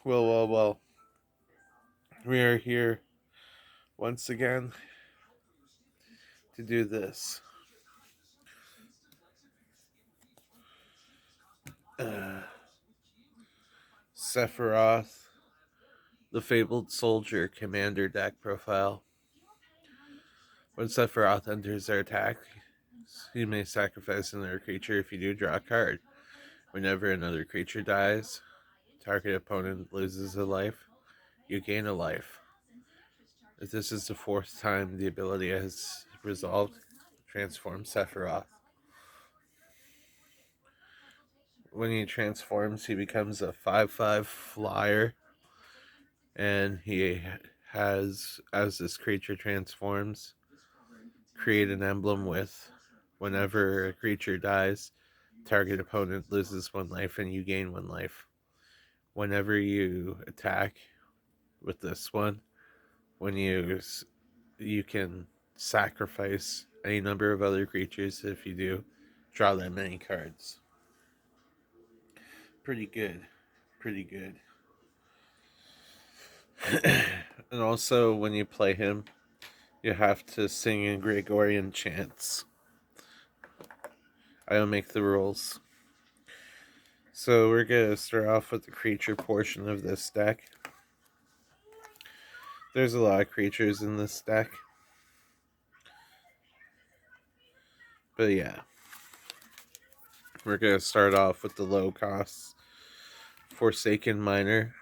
Well. We are here once again to do this. Uh, Sephiroth, the Fabled Soldier Commander deck profile. When Sephiroth enters their attack, you may sacrifice another creature. If you do, draw a card. Whenever another creature dies, target opponent loses a life, you gain a life. If this is the fourth time the ability has resolved, transform Sephiroth. When he transforms, he becomes a 5/5 flyer, and he has, as this creature transforms, create an emblem with whenever a creature dies, target opponent loses one life and you gain one life. Whenever you attack with this one, when you can sacrifice any number of other creatures. If you do, draw that many cards. Pretty good. Pretty good. And also, when you play him, you have to sing in Gregorian chants. I don't make the rules. So we're going to start off with the creature portion of this deck. There's a lot of creatures in this deck. But yeah. We're going to start off with the low costs. Forsaken Miner.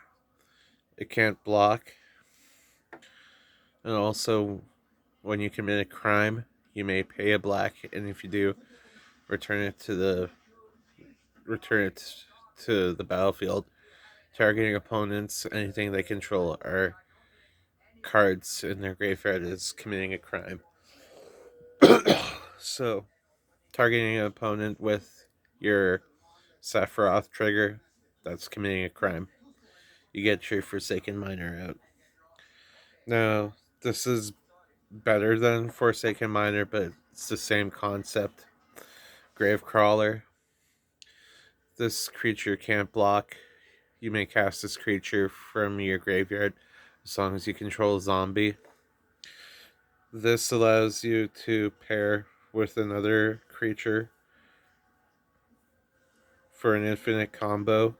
It can't block. And also, when you commit a crime, you may pay a black, and if you do, return it to the battlefield. Targeting opponents, anything they control, are cards in their graveyard is committing a crime. So, targeting an opponent with your Sephiroth trigger, that's committing a crime. You get your Forsaken Miner out. Now, this is better than Forsaken Miner, but it's the same concept. Gravecrawler. This creature can't block. You may cast this creature from your graveyard as long as you control a zombie. This allows you to pair with another creature for an infinite combo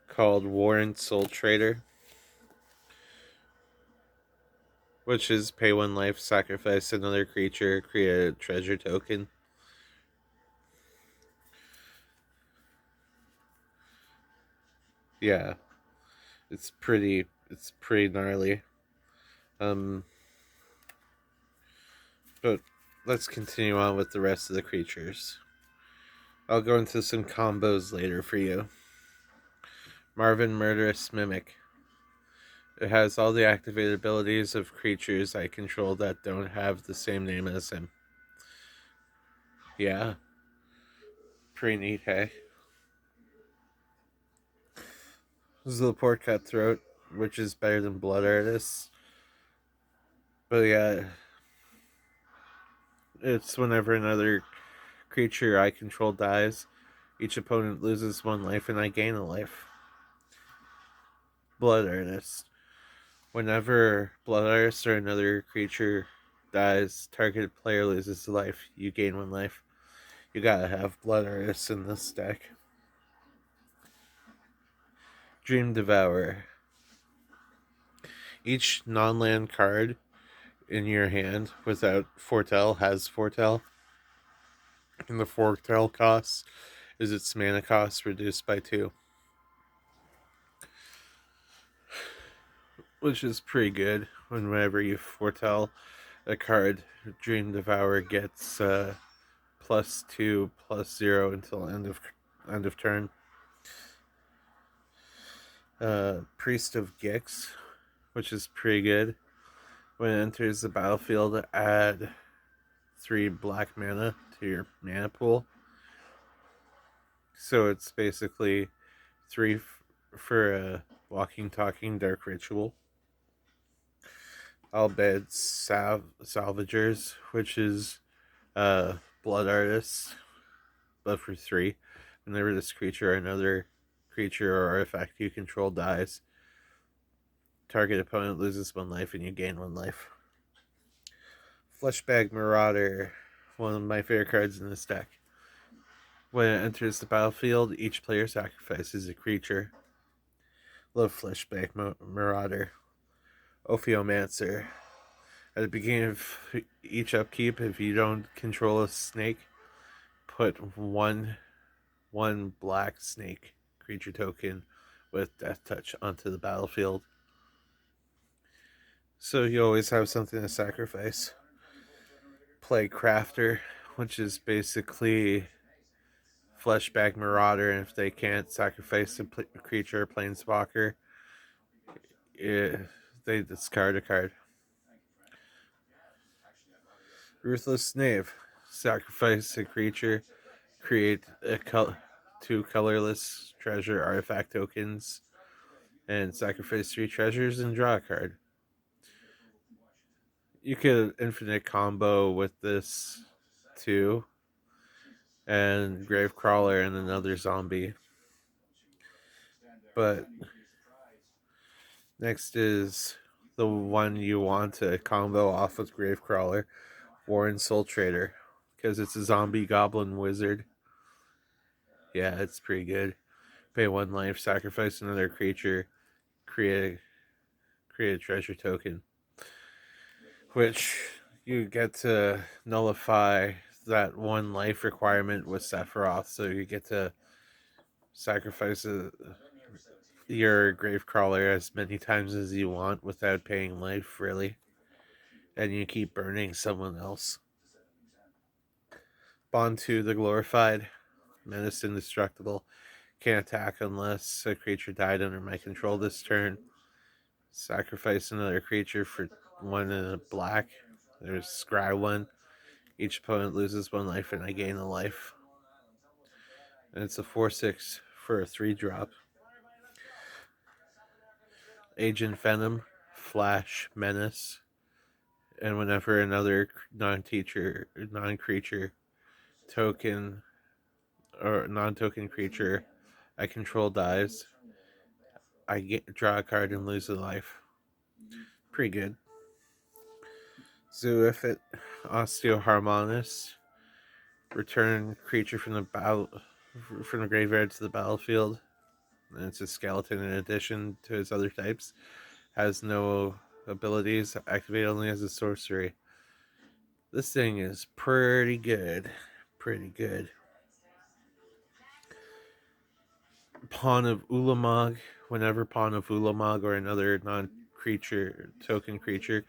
called Warren Soul Trader, which is pay one life, sacrifice another creature, create a treasure token. Yeah, it's pretty gnarly. But let's continue on with the rest of the creatures. I'll go into some combos later for you. Marvin Murderous Mimic. It has all the activated abilities of creatures I control that don't have the same name as him. Yeah. Pretty neat, hey? Zilport Cutthroat, which is better than Blood Artist. But yeah, it's whenever another creature I control dies, each opponent loses one life and I gain a life. Blood Artist. Whenever Blood Artist or another creature dies, targeted player loses a life, you gain one life. You gotta have Blood Artist in this deck. Dream Devourer. Each non-land card in your hand without Foretell has Foretell. And the Foretell cost is its mana cost reduced by 2. Which is pretty good. Whenever you foretell a card, Dream Devourer gets +2, +0 until end of turn. Priest of Gix, which is pretty good. When it enters the battlefield, add 3 black mana to your mana pool. So it's basically 3 for a walking, talking dark ritual. Albed Salvagers, which is Blood Artists, but for 3. Whenever this creature or another creature or artifact you control dies. Target opponent loses 1 life and you gain 1 life. Fleshbag Marauder, one of my favorite cards in this deck. When it enters the battlefield, each player sacrifices a creature. Love Fleshbag Marauder. Ophiomancer. At the beginning of each upkeep, if you don't control a snake, put one black snake creature token with Death Touch onto the battlefield. So you always have something to sacrifice. Play Crafter, which is basically Fleshbag Marauder, and if they can't sacrifice a creature or planeswalker, they discard a card. Ruthless Knave. Sacrifice a creature, create two colorless treasure artifact tokens, and sacrifice 3 treasures and draw a card. You could infinite combo with this too, and Gravecrawler and another zombie. But next is the one you want to combo off with Gravecrawler, Warren Soul Trader, because it's a zombie goblin wizard. Yeah, it's pretty good. Pay 1 life, sacrifice another creature, create a treasure token, which you get to nullify that 1 life requirement with Sephiroth, so you get to sacrifice your Gravecrawler as many times as you want without paying life, really. And you keep burning someone else. Bontu the Glorified. Menace Indestructible. Can't attack unless a creature died under my control this turn. Sacrifice another creature for 1 in a black. There's Scry 1. Each opponent loses 1 life and I gain a life. And it's a 4/6 for a 3-drop. Agent Venom, Flash, Menace. And whenever another non-creature token or non-token creature I control dies, I draw a card and lose a life. Pretty good. Zooifit, Osteoharmonist. Return creature from the graveyard to the battlefield. And it's a skeleton in addition to its other types. Has no abilities. Activate only as a sorcery. This thing is pretty good. Pretty good. Pawn of Ulamog. Whenever Pawn of Ulamog or another non-creature token creature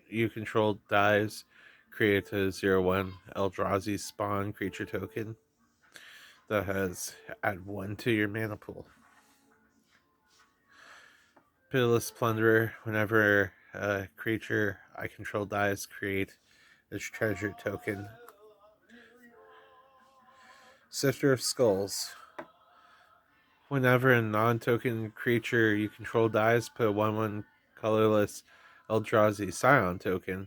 you control dies, create a 0/1 Eldrazi spawn creature token that has add 1 to your mana pool. Pitiless Plunderer. Whenever a creature I control dies, create a treasure token. Sifter of Skulls. Whenever a non-token creature you control dies, put a 1/1 colorless Eldrazi Scion token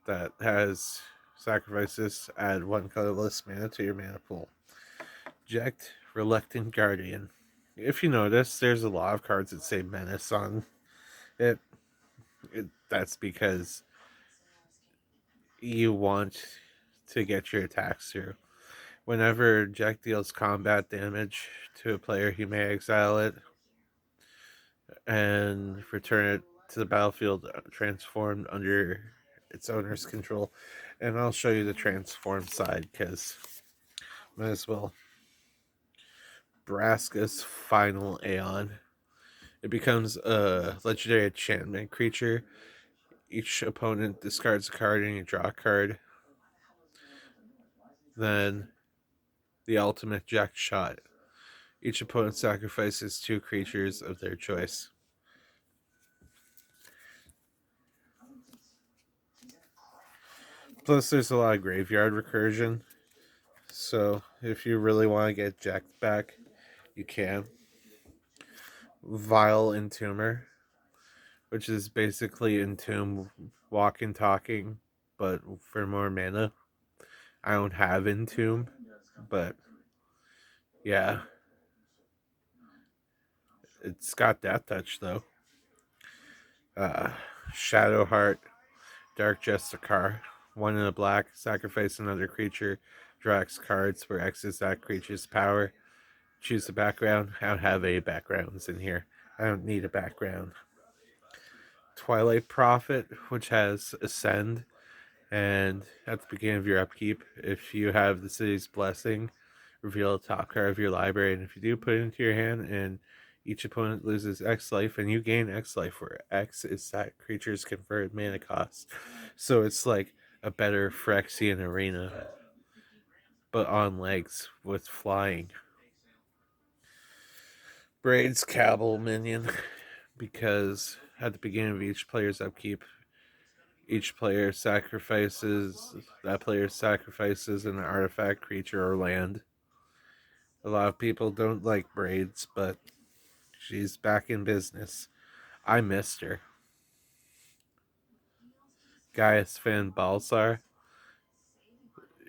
that has sacrifices, add 1 colorless mana to your mana pool. Eject Reluctant Guardian. If you notice, there's a lot of cards that say Menace on it. That's because you want to get your attacks through. Whenever Eject deals combat damage to a player, he may exile it and return it to the battlefield transformed under its owner's control. And I'll show you the transform side because might as well. Braska's Final Aeon. It becomes a legendary enchantment creature. Each opponent discards a card and you draw a card. Then the ultimate Jack Shot. Each opponent sacrifices 2 creatures of their choice. Plus, there's a lot of graveyard recursion. So, if you really want to get jacked back, you can. Vile Entomber, which is basically Entomb walking talking, but for more mana. I don't have Entomb, but Yeah, it's got Death Touch though. Uh, Shadowheart, Dark Justicar, one in a black, sacrifice another creature, draw X cards where X is that creature's power. Choose a background. I don't have any backgrounds in here. I don't need a background. Twilight Prophet, which has Ascend, and at the beginning of your upkeep, if you have the city's blessing, reveal a top card of your library, and if you do, put it into your hand, and each opponent loses X life, and you gain X life, where X is that creature's converted mana cost. So it's like a better Phyrexian arena, but on legs with flying. Braid's Cabal minion, because at the beginning of each player's upkeep, each player sacrifices an artifact, creature, or land. A lot of people don't like Braids, but she's back in business. I missed her. Gaius Van Balsar,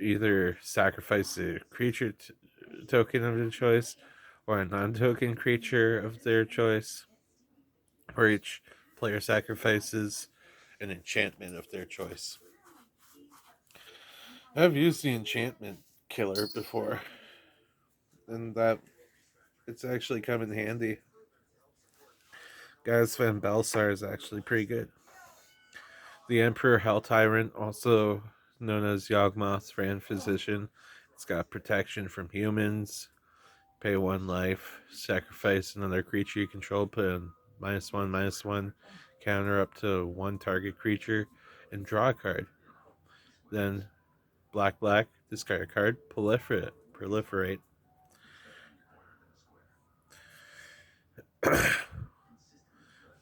either sacrifice a creature token of their choice or a non-token creature of their choice, or each player sacrifices an enchantment of their choice. I've used the enchantment killer before, and that it's actually come in handy. Gaius Van Belsar is actually pretty good. The Emperor Hell Tyrant, also known as Yawgmoth's Ran Physician, it's got protection from humans. Pay 1 life, sacrifice another creature you control, put in -1/-1 counter up to 1 target creature, and draw a card. Then black, discard a card, proliferate.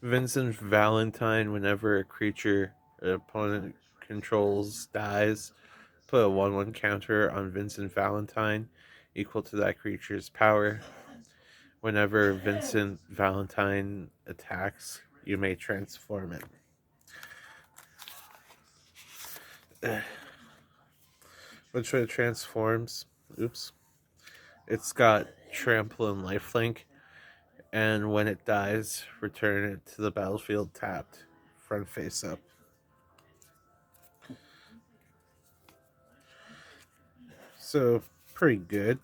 Vincent Valentine, whenever a creature an opponent controls dies, put a 1/1 counter on Vincent Valentine equal to that creature's power. Whenever Vincent Valentine attacks, you may transform it. Which way it transforms, it's got trample and lifelink, and when it dies, return it to the battlefield tapped, front face up. So, pretty good.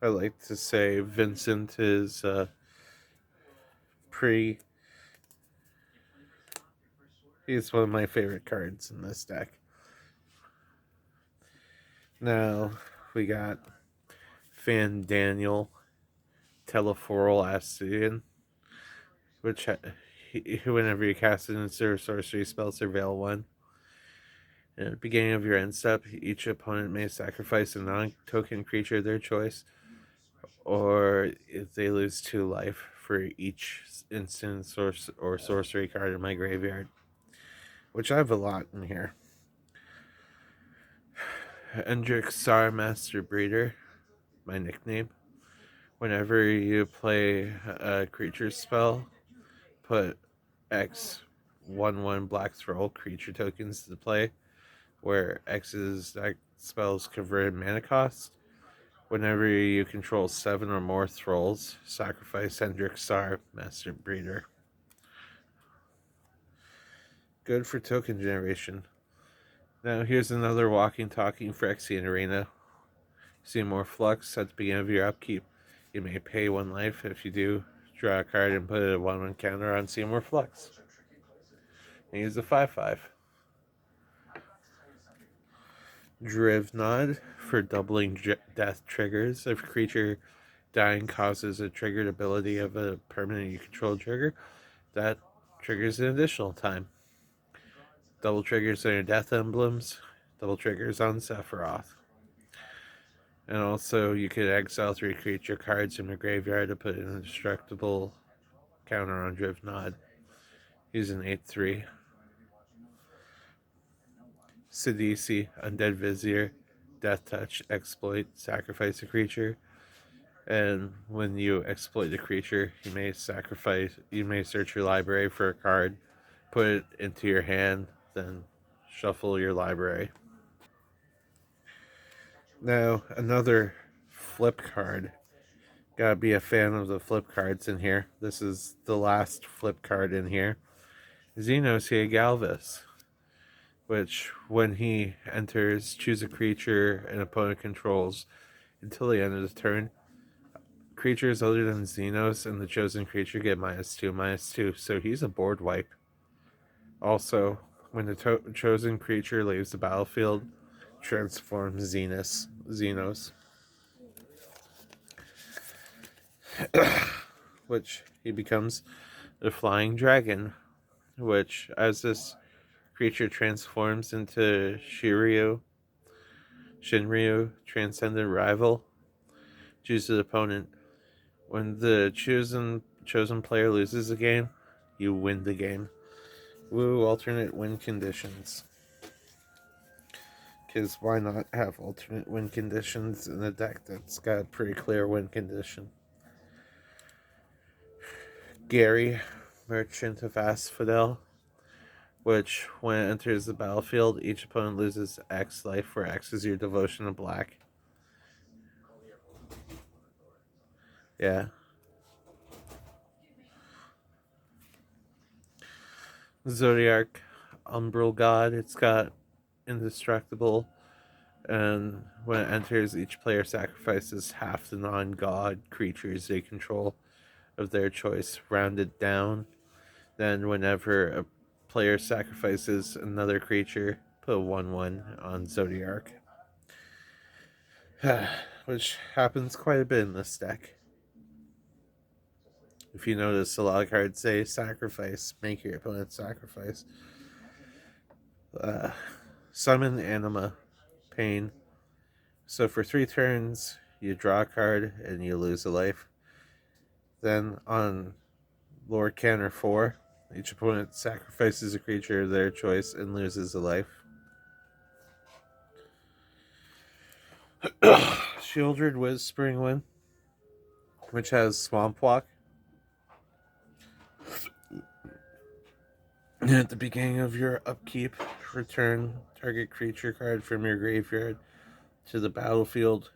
I like to say Vincent is pretty. He's one of my favorite cards in this deck. Now, we got Fan Daniel Teleforal Astian, which whenever you cast an instant sorcery spell, surveil 1. At the beginning of your end step, each opponent may sacrifice a non-token creature of their choice, or if they lose 2 life for each instant source or sorcery card in my graveyard, which I have a lot in here. Endrick Star Master Breeder, my nickname. Whenever you play a creature spell, put X 1/1 black scroll creature tokens to play, where X is that spell's converted mana cost. Whenever you control 7 or more thralls, sacrifice Hendrik Star, Master Breeder. Good for token generation. Now here's another walking, talking Phyrexian arena. Seymour Flux at the beginning of your upkeep. You may pay 1 life. If you do, draw a card and put a 1/1 counter on Seymour Flux. And use a 5/5. Drivnod for doubling death triggers. If a creature dying causes a triggered ability of a permanent you control trigger, that triggers an additional time. Double triggers on your death emblems, double triggers on Sephiroth. And also, you could exile 3 creature cards from your graveyard to put an indestructible counter on Drivnod. He's an 8/3. Sidisi, Undead Vizier, Death Touch, Exploit, sacrifice a creature. And when you exploit the creature, you may search your library for a card, put it into your hand, then shuffle your library. Now, another flip card. Gotta be a fan of the flip cards in here. This is the last flip card in here. Xenosia Galvis, which, when he enters, choose a creature an opponent controls until the end of the turn. Creatures other than Xenos and the chosen creature get -2/-2, so he's a board wipe. Also, when the chosen creature leaves the battlefield, transform Xenos, which he becomes the Flying Dragon, which, as this creature transforms into Shinryu, Transcendent Rival, choose the opponent. When the chosen player loses a game, you win the game. Woo, alternate win conditions. Because why not have alternate win conditions in a deck that's got a pretty clear win condition? Gary, Merchant of Asphodel, which, when it enters the battlefield, each opponent loses X life, where X is your devotion to black. Yeah. Zodiac Umbral God, it's got indestructible, and when it enters, each player sacrifices half the non-god creatures they control of their choice, rounded down. Then, whenever a player sacrifices another creature, put 1/1 on Zodiac. Which happens quite a bit in this deck. If you notice, a lot of cards say sacrifice, make your opponent sacrifice. Summon Anima, Pain. So for 3 turns, you draw a card and you lose a life. Then on Lord Counter 4, each opponent sacrifices a creature of their choice and loses a life. Shieldred Whispering Wind, which has Swamp Walk. At the beginning of your upkeep, return target creature card from your graveyard to the battlefield.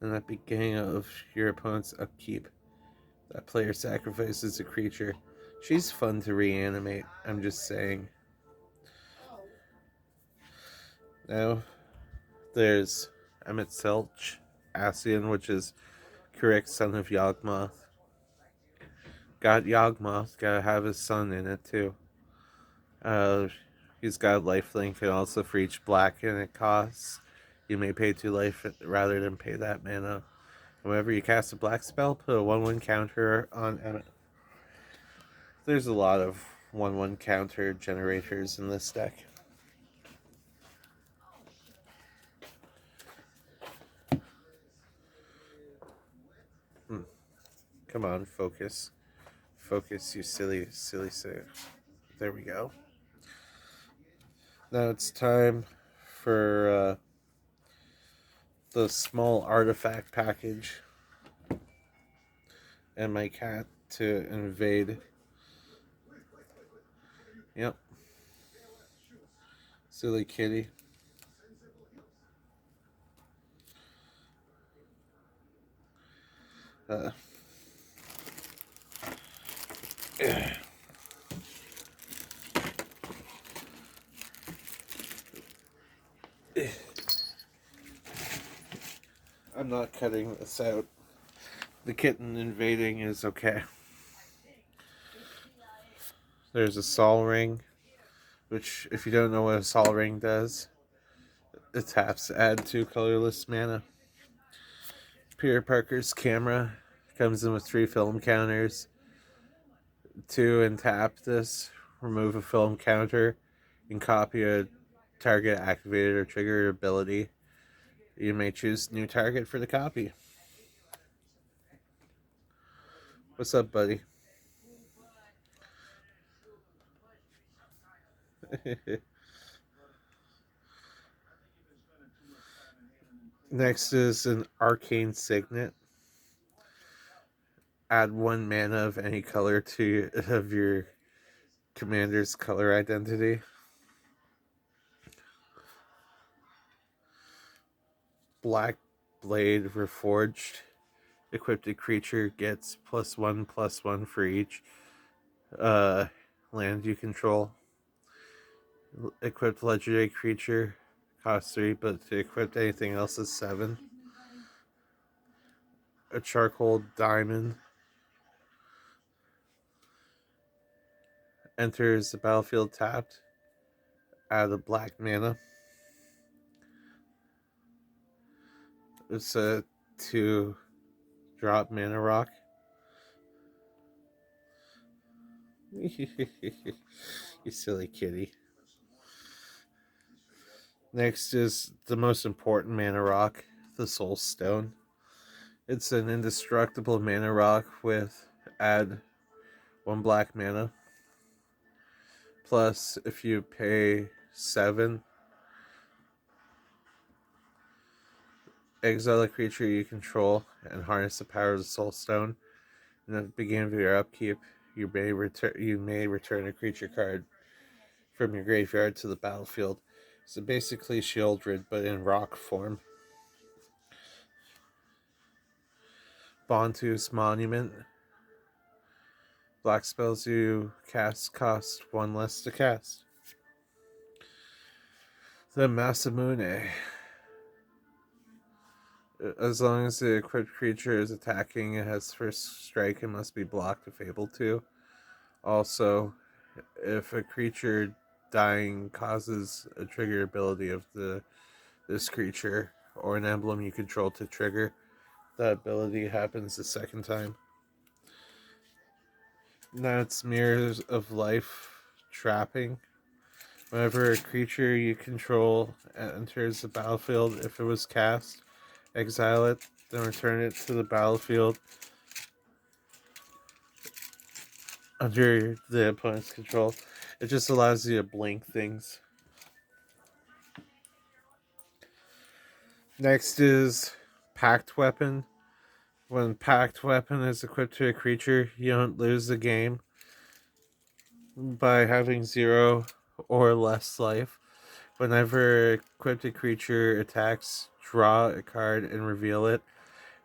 And at the beginning of your opponent's upkeep, that player sacrifices a creature. She's fun to reanimate, I'm just saying. Now, there's Emmett Selch, Asian, which is Kurik, son of Yawgmoth. Got Yawgmoth, gotta have his son in it too. He's got lifelink, and also for each black and it costs, you may pay 2 life rather than pay that mana. Whenever you cast a black spell, put a 1/1 counter on Emmett. There's a lot of 1/1 counter generators in this deck. Come on, focus. Focus, you silly. There we go. Now it's time for the small artifact package and my cat to invade. Yep. Silly kitty. I'm not cutting this out. The kitten invading is okay. There's a Sol Ring, which, if you don't know what a Sol Ring does, it taps to add 2 colorless mana. Peter Parker's camera comes in with 3 film counters. 2 and tap this, remove a film counter, and copy a target activated or triggered ability. You may choose new target for the copy. What's up, buddy? Next is an Arcane Signet. Add 1 mana of any color of your commander's color identity. Black Blade Reforged. Equipped creature gets +1/+1 for each uh, land you control. Equipped legendary creature costs 3, but to equip anything else is 7. A charcoal diamond enters the battlefield tapped. Add a black mana. It's a 2-drop mana rock. You silly kitty. Next is the most important mana rock, the Soul Stone. It's an indestructible mana rock with add 1 black mana. Plus, if you pay 7, exile a creature you control and harness the power of the Soul Stone. And at the beginning of your upkeep, you may return a creature card from your graveyard to the battlefield. So basically Shieldred, but in rock form. Bontu's Monument. Black spells you cast cost 1 less to cast. The Masamune. As long as the equipped creature is attacking, it has first strike and must be blocked to Fabled 2. Also, if a creature dying causes a trigger ability of this creature or an emblem you control to trigger, that ability happens the second time. That's Mirrors of Life Trapping. Whenever a creature you control enters the battlefield, if it was cast, exile it, then return it to the battlefield under the opponent's control. It just allows you to blink things. Next is Pact Weapon. When Pact Weapon is equipped to a creature, you don't lose the game by having 0 or less life. Whenever equipped creature attacks, draw a card and reveal it.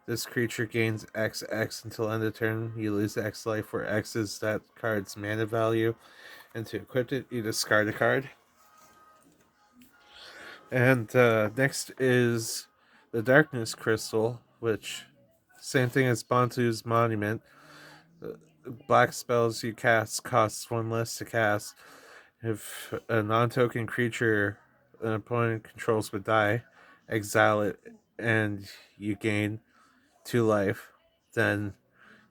This creature gains XX until end of turn. You lose X life, where X is that card's mana value. And to equip it, you discard a card. And next is the Darkness Crystal, which, same thing as Bantu's Monument. Black spells you cast costs 1 less to cast. If a non-token creature an opponent controls would die, exile it, and you gain 2 life. Then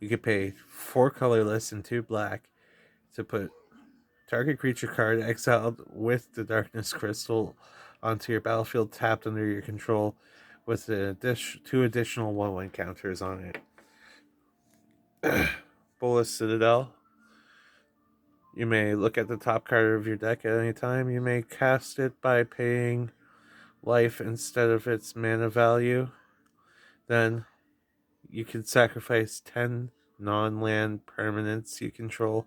you can pay 4 colorless and 2 black to put target creature card exiled with the Darkness Crystal onto your battlefield tapped under your control with 2 additional 1/1 counters on it. Bolas Citadel. You may look at the top card of your deck at any time. You may cast it by paying life instead of its mana value. Then you can sacrifice 10 non-land permanents you control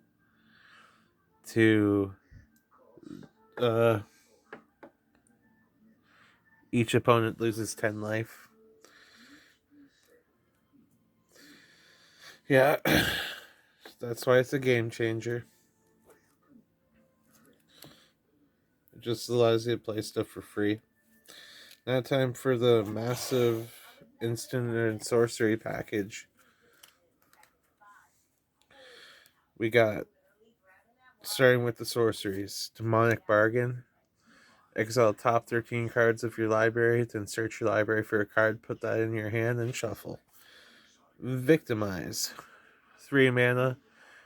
to each opponent loses 10 life. Yeah, that's why it's a game changer. It just allows you to play stuff for free. Now time for the massive instant and sorcery package. We got, starting with the sorceries, Demonic Bargain. Exile top 13 cards of your library, then search your library for a card, put that in your hand, and shuffle. Victimize. 3 mana.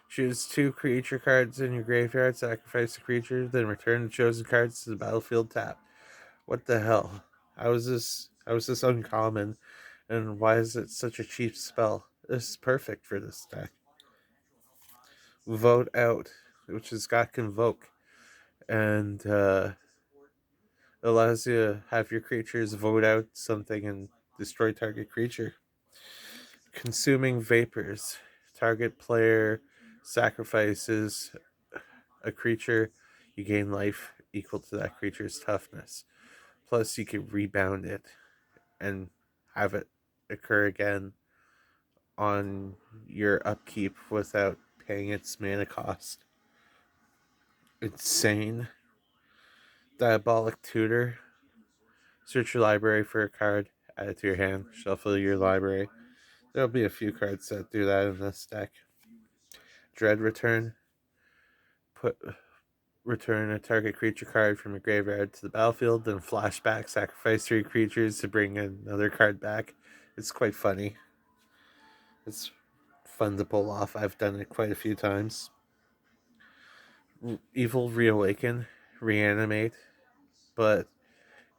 Choose 2 creature cards in your graveyard, sacrifice a creature, then return the chosen cards to the battlefield tapped. What the hell? How is this uncommon? And why is it such a cheap spell? This is perfect for this deck. Vote Out, which has got Convoke. And allows you to have your creatures vote out something and destroy target creature. Consuming Vapors. Target player sacrifices a creature, you gain life equal to that creature's toughness. Plus, you can rebound it. and have it occur again on your upkeep without paying its mana cost. Insane. Diabolic Tutor. Search your library for a card, add it to your hand, shuffle your library. There'll be a few cards that do that in this deck. Dread Return. Return a target creature card from your graveyard to the battlefield, then flashback, sacrifice 3 creatures to bring another card back. It's quite funny. It's fun to pull off. I've done it quite a few times. Evil Reawaken, Reanimate, but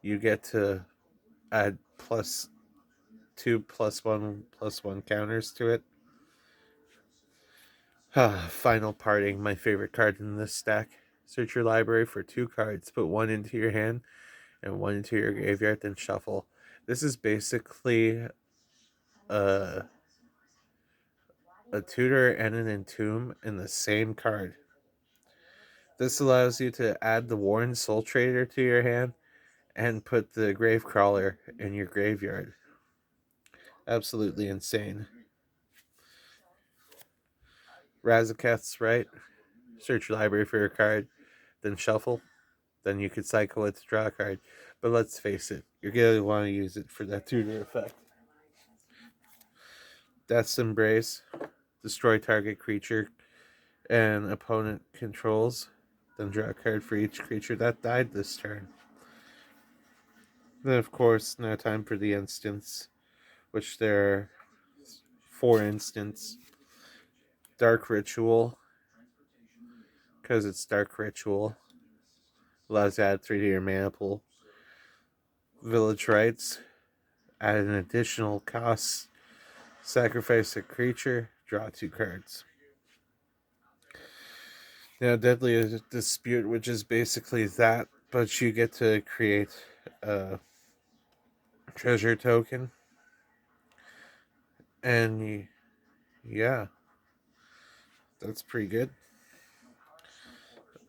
you get to add +2/+1/+1 counters to it. Final Parting, my favorite card in this stack. Search your library for 2 cards, put 1 into your hand and 1 into your graveyard, then shuffle. This is basically a, a tutor and an entomb in the same card. This allows you to add the Warren Soul Trader to your hand and put the Gravecrawler in your graveyard. Absolutely insane. Razaketh's right. Search your library for your card, then shuffle. Then you could cycle it to draw a card. But let's face it, you're going to want to use it for that tutor effect. Death's Embrace. Destroy target creature and opponent controls. Then draw a card for each creature that died this turn. Then, of course, now time for the instants, which there are 4 instants. Dark Ritual, because it's Dark Ritual. Allows you to add 3 to your mana pool. Village Rites, add an additional cost. Sacrifice a creature, draw 2 cards. Now, Deadly Dispute, which is basically that, but you get to create a treasure token. And yeah, that's pretty good.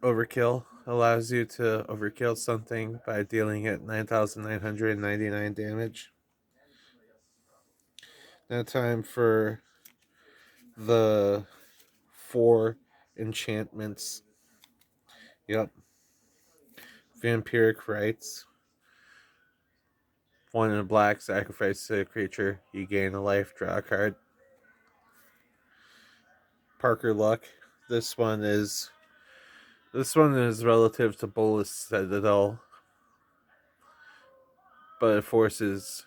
Overkill allows you to overkill something by dealing it 9,999 damage. Now, time for the 4 enchantments. Yep. Vampiric Rites. 1 in a black, sacrifice to a creature. You gain a life, draw a card. Parker Luck. This one is relative to Bolus Citadel, but it forces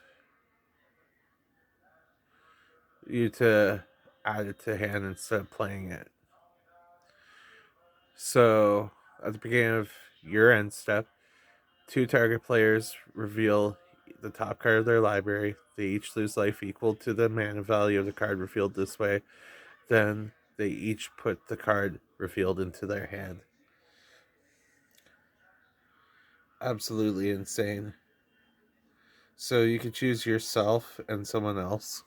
you to add it to hand instead of playing it. So at the beginning of your end step, 2 target players reveal the top card of their library. They each lose life equal to the mana value of the card revealed this way. Then they each put the card revealed into their hand. Absolutely insane. So you could choose yourself and someone else.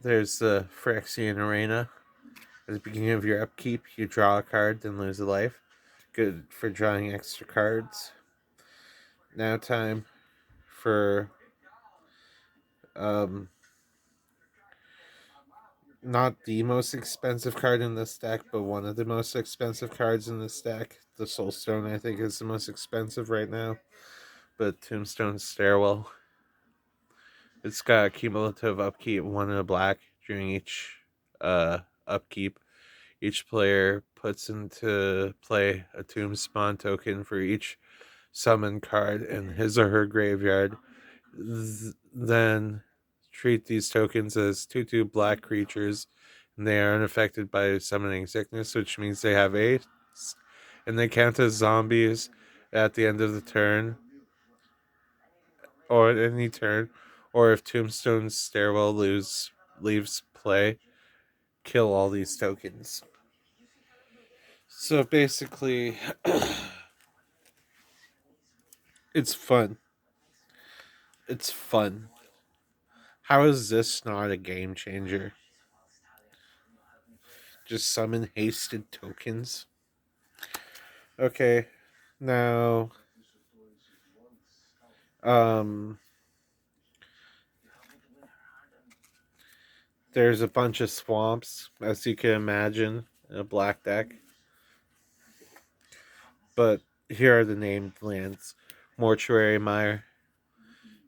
There's the Phyrexian Arena. At the beginning of your upkeep, you draw a card, then lose a life. Good for drawing extra cards. Now time for not the most expensive card in this deck, but one of the most expensive cards in this deck. The Soulstone, I think, is the most expensive right now. But Tombstone Stairwell. It's got cumulative upkeep, 1 in a black during each upkeep. Each player puts into play a Tomb Spawn token for each summon card in his or her graveyard. Then treat these tokens as 2/2 black creatures, and they are unaffected by summoning sickness, which means they have 8, and they count as zombies at the end of the turn, or at any turn, or if Tombstone's Stairwell leaves play, kill all these tokens. So basically, it's fun. It's fun. How is this not a game changer? Just summon hasted tokens. Okay, now Um, there's a bunch of swamps, as you can imagine, in a black deck. But here are the named lands. Mortuary Mire.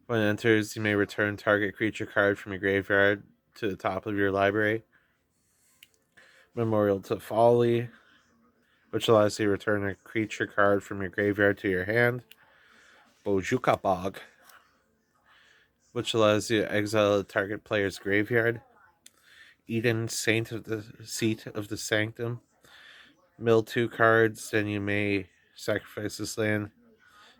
When it enters, you may return target creature card from your graveyard to the top of your library. Memorial to Folly, which allows you to return a creature card from your graveyard to your hand. Bojuka Bog, which allows you to exile a target player's graveyard. Eden, Saint of the Seat of the Sanctum. Mill 2 cards, then you may sacrifice this land.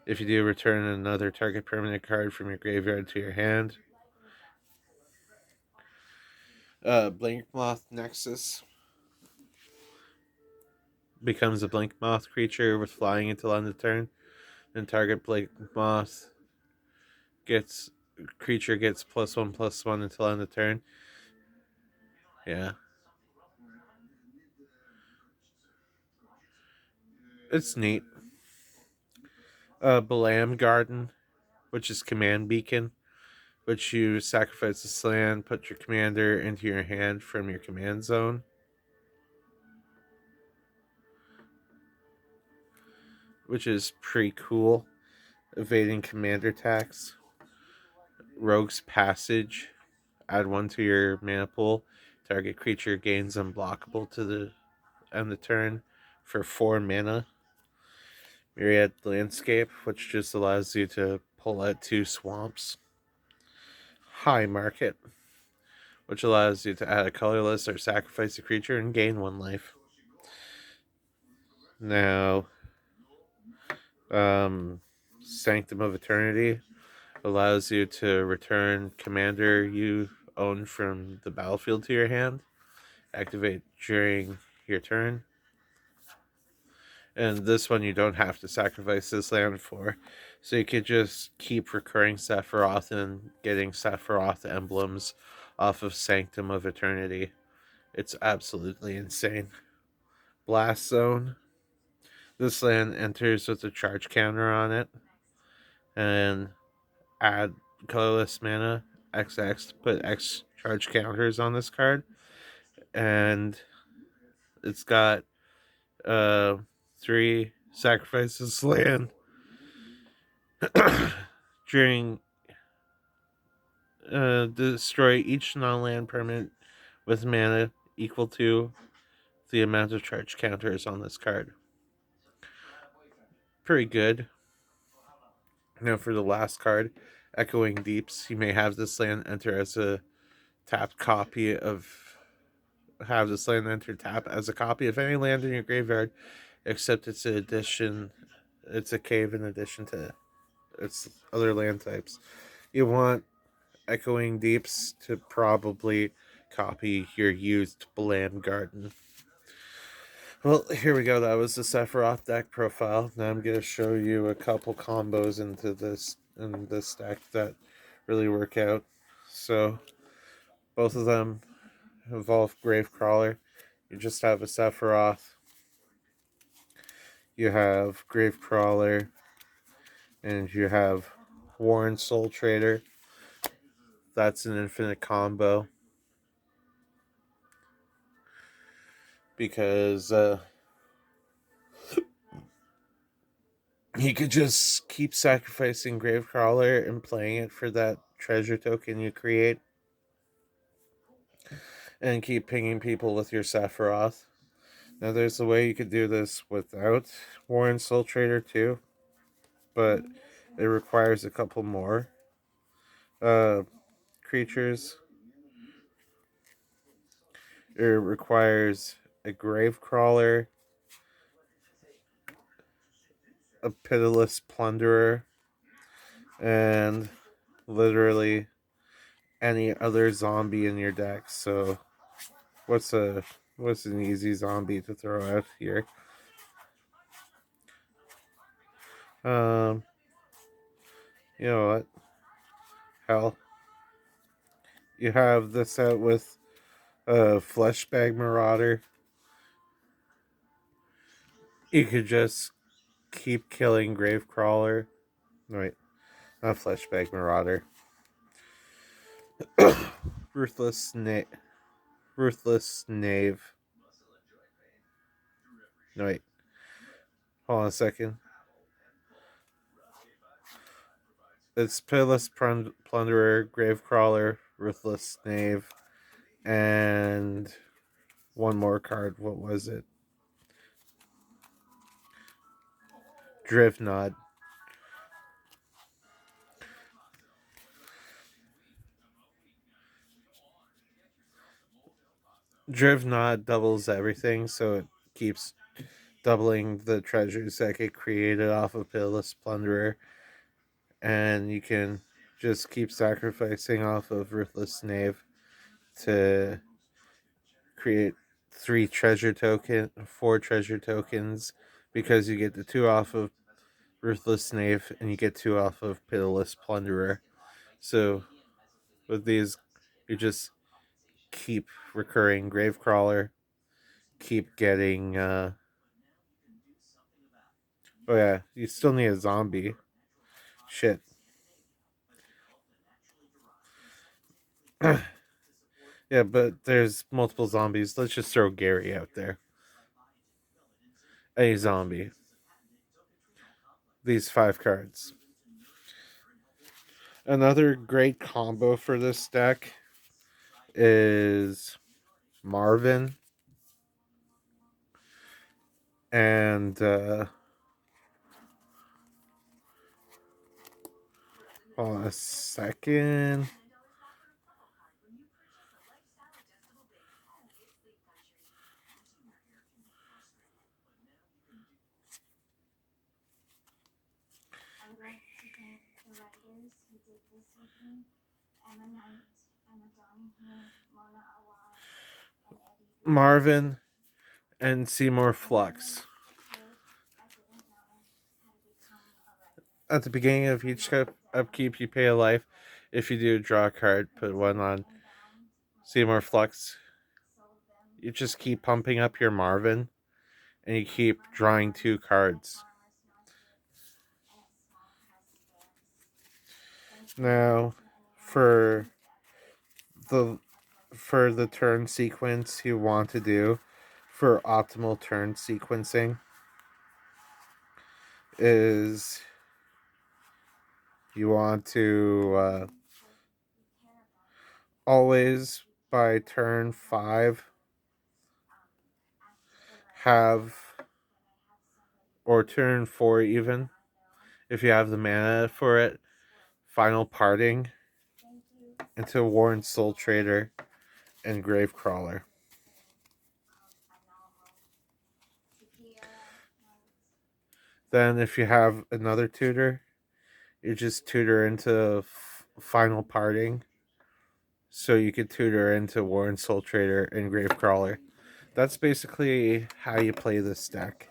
If you do, return another target permanent card from your graveyard to your hand. Blink Moth Nexus becomes a Blink Moth creature with flying until end of turn. Then target Blink Moth gets +1/+1 until end of turn. Yeah. It's neat. Balam Garden, which is Command Beacon, which you sacrifice this land, put your commander into your hand from your command zone. Which is pretty cool. Evading commander attacks. Rogue's Passage. Add 1 to your mana pool. Target creature gains unblockable to the end of the turn for 4 mana. Myriad Landscape, which just allows you to pull out 2 swamps. High Market, which allows you to add a colorless or sacrifice a creature and gain 1 life. Now, Sanctum of Eternity allows you to return commander you own from the battlefield to your hand. Activate during your turn. And this one you don't have to sacrifice this land for. So you could just keep recurring Sephiroth and getting Sephiroth emblems off of Sanctum of Eternity. It's absolutely insane. Blast Zone. This land enters with a charge counter on it. And add colorless mana, XX, to put X charge counters on this card. And it's got 3 sacrifices land. During destroy each non-land permanent with mana equal to the amount of charge counters on this card. Pretty good. Now for the last card, Echoing Deeps. You may have this land enter as a tapped copy of have this land enter tap as a copy of any land in your graveyard, except it's an addition. It's a cave in addition to its other land types. You want Echoing Deeps to probably copy your used Bland Garden. Well, here we go. That was the Sephiroth deck profile. Now I'm going to show you a couple combos in this deck that really work out. So both of them involve Gravecrawler. You just have a Sephiroth. You have Gravecrawler. And you have Warren Soul Trader. That's an infinite combo. Because you could just keep sacrificing Gravecrawler and playing it for that treasure token you create. And keep pinging people with your Sephiroth. Now there's a way you could do this without Warren Soul Trader too. But it requires a couple more creatures. It requires a Gravecrawler, a Pitiless Plunderer, and literally any other zombie in your deck. So what's an easy zombie to throw out here? You know what? Hell, you have this out with Fleshbag Marauder. You could just keep killing Gravecrawler. Wait, Not Fleshbag Marauder. Ruthless Knave. No, wait. Hold on a second. It's Pitiless Plunderer, Gravecrawler, Ruthless Knave, and one more card. What was it? Drivnod. Drivnod doubles everything, so it keeps doubling the treasures that get created off of Pitiless Plunderer. And you can just keep sacrificing off of Ruthless Knave to create 4 treasure tokens, because you get the 2 off of Ruthless Knave and you get 2 off of Pitiless Plunderer. So with these, you just keep recurring Gravecrawler, keep getting oh yeah, you still need a zombie. Shit. Yeah, but there's multiple zombies. Let's just throw Gary out there. A zombie. These 5 cards. Another great combo for this deck is Marvin and hold on a second. Marvin and Seymour Flux. At the beginning of each upkeep, you pay a life. If you do, draw a card, put 1 on Seymour Flux. You just keep pumping up your Marvin, and you keep drawing 2 cards. Now, for the turn sequence you want to do for optimal turn sequencing is you want to always by turn 5 have, or turn 4 even, if you have the mana for it, Final Parting into Warren Soul Trader and Gravecrawler. Then if you have another tutor, you just tutor into Final Parting, so you could tutor into Warren Soul Trader and Gravecrawler. That's basically how you play this deck.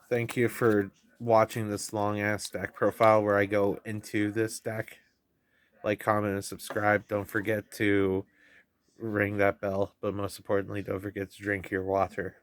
Thank you for watching this long ass deck profile where I go into this deck. Like, comment, and subscribe. Don't forget to ring that bell, but most importantly, don't forget to drink your water.